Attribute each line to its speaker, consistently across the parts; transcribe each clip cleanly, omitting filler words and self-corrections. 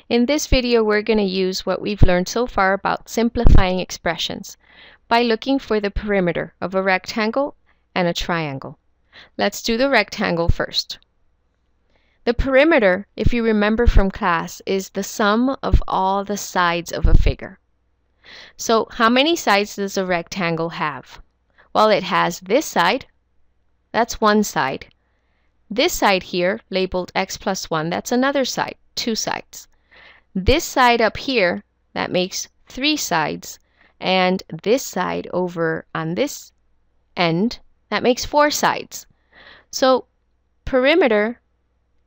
Speaker 1: In this video, we're going to use what we've learned so far about simplifying expressions by looking for the perimeter of a rectangle and a triangle. Let's do the rectangle first. The perimeter, if you remember from class, is the sum of all the sides of a figure. So how many sides does a rectangle have? Well, it has this side, that's one side. This side here, labeled x plus 1, that's another side, two sides. This side up here, that makes three sides. And this side over on this end, that makes four sides. So perimeter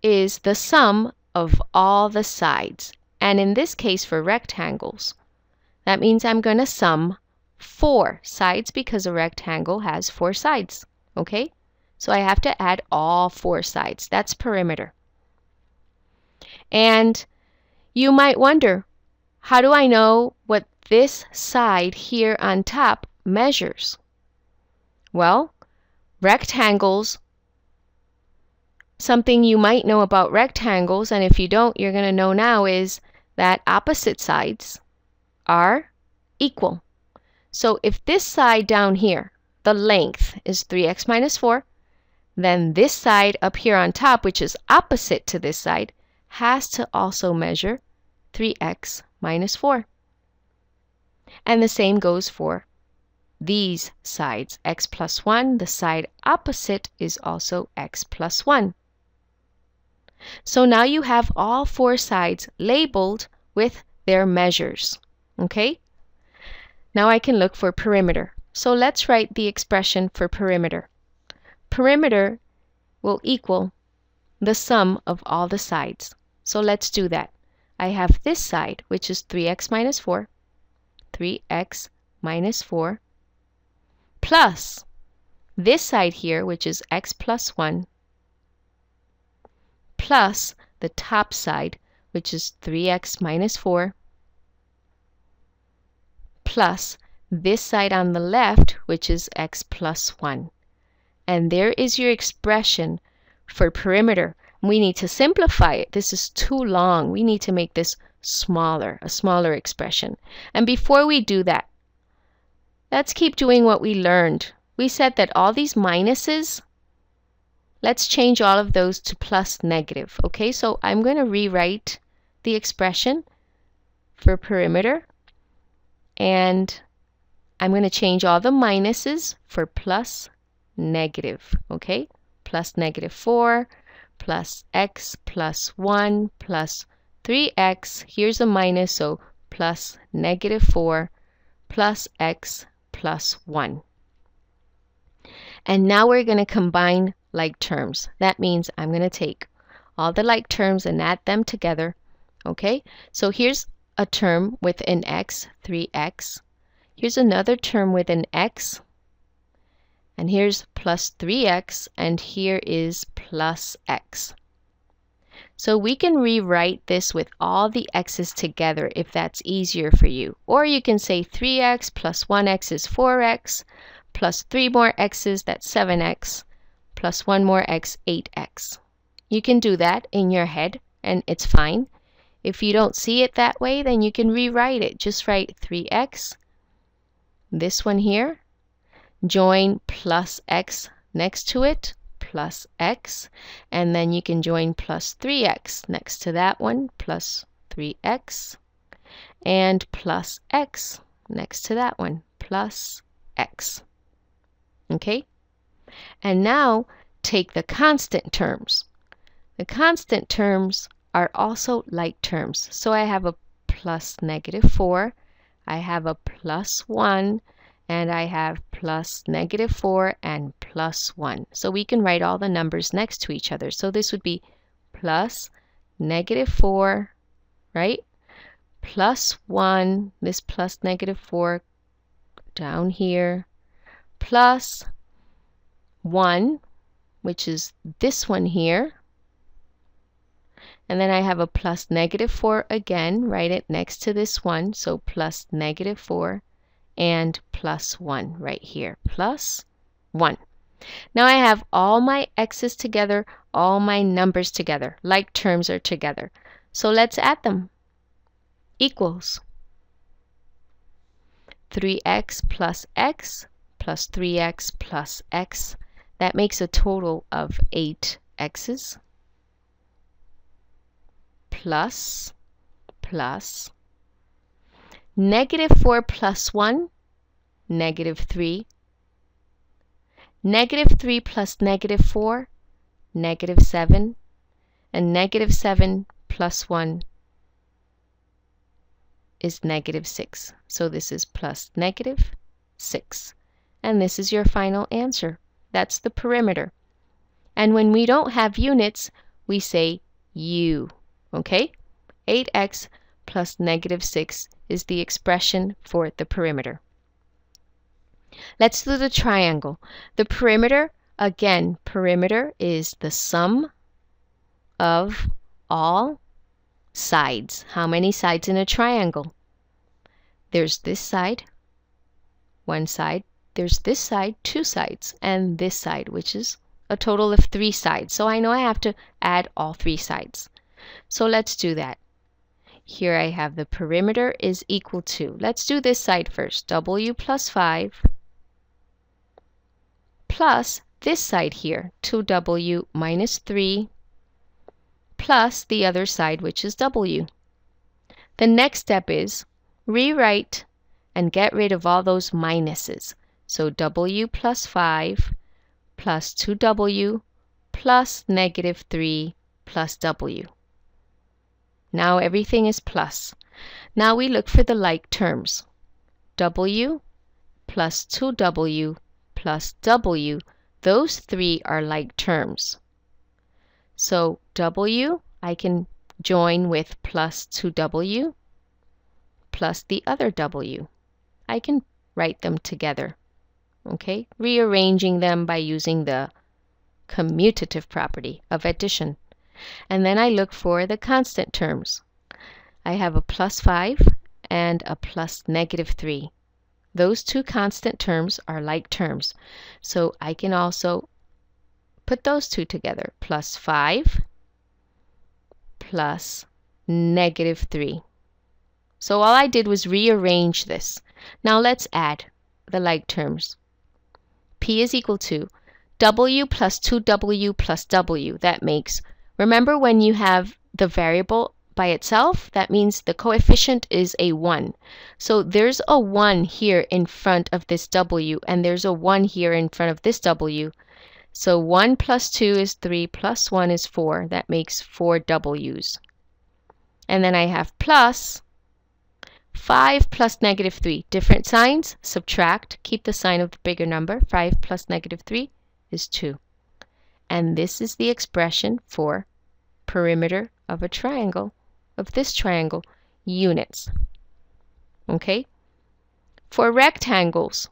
Speaker 1: is the sum of all the sides. And in this case for rectangles, that means I'm going to sum four sides because a rectangle has four sides. Okay? So I have to add all four sides. That's perimeter. And you might wonder, how do I know what this side here on top measures? Well, rectangles, something you might know about rectangles, and if you don't, you're going to know now, is that opposite sides are equal. So if this side down here, the length is 3x minus 4, then this side up here on top, which is opposite to this side, has to also measure 3x minus 4. And the same goes for these sides. X plus 1, the side opposite is also x plus 1. So now you have all four sides labeled with their measures. Okay? Now I can look for perimeter. So let's write the expression for perimeter. Perimeter will equal the sum of all the sides. So let's do that. I have this side, which is 3x minus 4, 3x minus 4, plus this side here, which is x plus 1, plus the top side, which is 3x minus 4, plus this side on the left, which is x plus 1. And there is your expression for perimeter. We need to simplify it. This is too long. We need to make this smaller, a smaller expression. And before we do that, let's keep doing what we learned. We said that all these minuses, let's change all of those to plus negative. Okay, so I'm going to rewrite the expression for perimeter. And I'm going to change all the minuses for plus negative. Okay, plus negative 4, plus x plus 1 plus 3x. Here's a minus, so plus negative 4 plus x plus 1. And now we're going to combine like terms. That means I'm going to take all the like terms and add them together. Okay, so here's a term with an x, 3x. Here's another term with an x. And here's plus 3x, and here is plus x. So we can rewrite this with all the x's together if that's easier for you. Or you can say 3x plus 1x is 4x, plus 3 more x's, that's 7x, plus 1 more x, 8x. You can do that in your head, and it's fine. If you don't see it that way, then you can rewrite it. Just write 3x, this one here, join plus x next to it, plus x, and then you can join plus 3x next to that one, plus 3x, and plus x next to that one, plus x. Okay? And now take the constant terms. The constant terms are also like terms. So I have a plus negative 4, I have a plus 1, and I have plus negative 4 and plus 1. So we can write all the numbers next to each other. So this would be plus negative 4, right? Plus 1, this plus negative 4 down here, plus 1, which is this one here. And then I have a plus negative 4 again, write it next to this one. So plus negative 4 and plus 1 right here, plus 1. Now I have all my x's together, all my numbers together, like terms are together. So let's add them. equals 3x plus x plus 3x plus x. That makes a total of 8 x's plus negative 4 plus 1, negative 3, negative 3 plus negative 4, negative 7, and negative 7 plus 1 is negative 6. So this is plus negative 6. And this is your final answer. That's the perimeter. And when we don't have units, we say U. Okay? 8x plus negative 6 is the expression for the perimeter. Let's do the triangle. The perimeter, again, perimeter is the sum of all sides. How many sides in a triangle? There's this side, one side. There's this side, two sides, and this side, which is a total of 3 sides. So I know I have to add all 3 sides. So let's do that. Here I have the perimeter is equal to, let's do this side first, w plus 5 plus this side here, 2w minus 3 plus the other side, which is w. The next step is rewrite and get rid of all those minuses. So w plus 5 plus 2w plus negative 3 plus w. Now everything is plus. Now we look for the like terms. W plus 2w plus w, those 3 are like terms. So w I can join with plus 2w plus the other w. I can write them together. Okay, rearranging them by using the commutative property of addition. And then I look for the constant terms. I have a plus 5 and a plus negative 3. Those two constant terms are like terms. So I can also put those two together. Plus 5 plus negative 3. So all I did was rearrange this. Now let's add the like terms. P is equal to w plus 2w plus w. That makes, remember when you have the variable by itself, that means the coefficient is a 1. So there's a 1 here in front of this w, and there's a 1 here in front of this w. So 1 plus 2 is 3, plus 1 is 4. That makes 4 w's. And then I have plus 5 plus negative 3. Different signs, subtract, keep the sign of the bigger number. 5 plus negative 3 is 2. And this is the expression for perimeter of a triangle, of this triangle, units. Okay? For rectangles,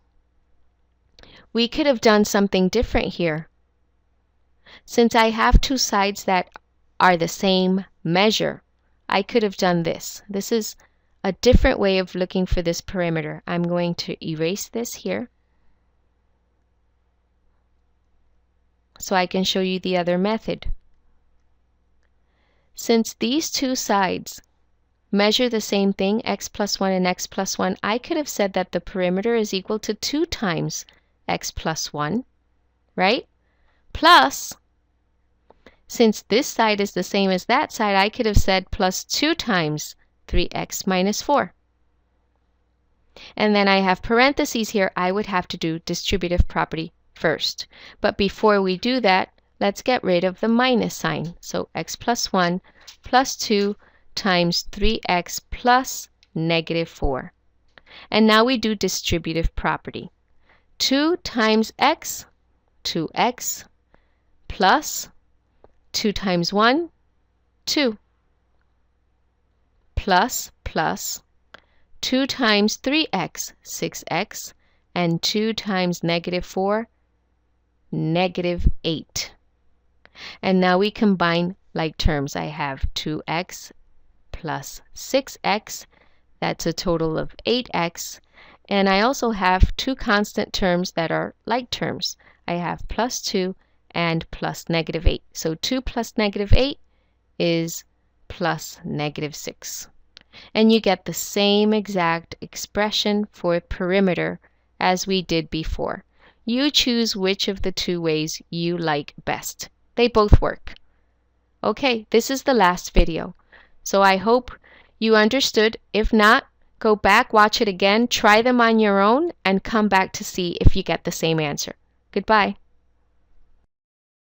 Speaker 1: we could have done something different here. Since I have two sides that are the same measure, I could have done this. This is a different way of looking for this perimeter. I'm going to erase this here so I can show you the other method. Since these two sides measure the same thing, x plus 1 and x plus 1, I could have said that the perimeter is equal to 2 times x plus 1, right? Plus, since this side is the same as that side, I could have said plus 2 times 3x minus 4. And then I have parentheses here. I would have to do distributive property first. But before we do that, let's get rid of the minus sign. So x plus 1 plus 2 times 3x plus negative 4. And now we do distributive property. 2 times x, 2x, plus 2 times 1, 2, plus 2 times 3x, 6x, and 2 times negative 4, negative 8. And now we combine like terms. I have 2x plus 6x. That's a total of 8x. And I also have two constant terms that are like terms. I have plus 2 and plus negative 8. So 2 plus negative 8 is plus negative 6. and you get the same exact expression for perimeter as we did before. You choose which of the two ways you like best. They both work. Okay, this is the last video. So I hope you understood. If not, go back, watch it again, try them on your own, and come back to see if you get the same answer. Goodbye.